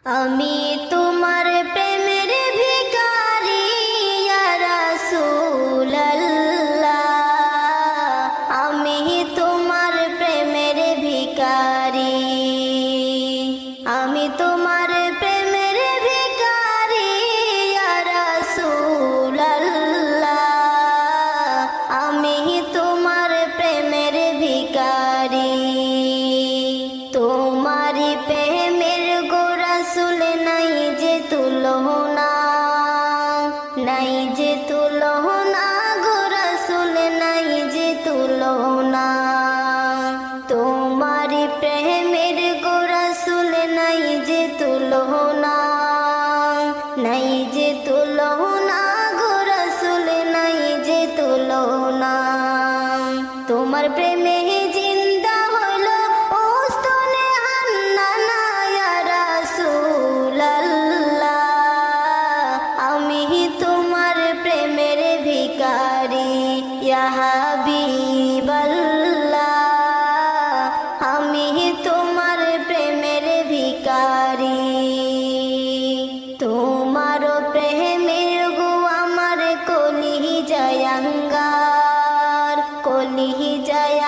আমি তোমার প্রেমের ভিখারি ইয়া রাসূলুল্লাহ, আমি তোমার প্রেমের ভিখারি, আমি তোমার প্রেমের ভিখারি ইয়া রাসূলুল্লাহ, আমি তোমার প্রেমের ভিখারি। তোমারি প্রেমের গো রাসূল নাই যে তুলনা, নাই যে তুলনা গো রাসূল নাই যে তুলনা। তোমারি প্রেমের গো রাসূল নাই যে তুলনা, নাই যে তুলনা গো রাসূল নাই যে তুলনা। তোমার প্রেমে জিন্দা হলো ওস্তনে হান্নানা ইয়া রাসূলুল্লাহ, আমি তোমার প্রেমের ভিখারি ইয়া হাবিবাল্লাহ, আমি তোমার প্রেমের ভিখারি। তোমার প্রেমের গো আমার কলিজায় আঙ্গার, কলিজায়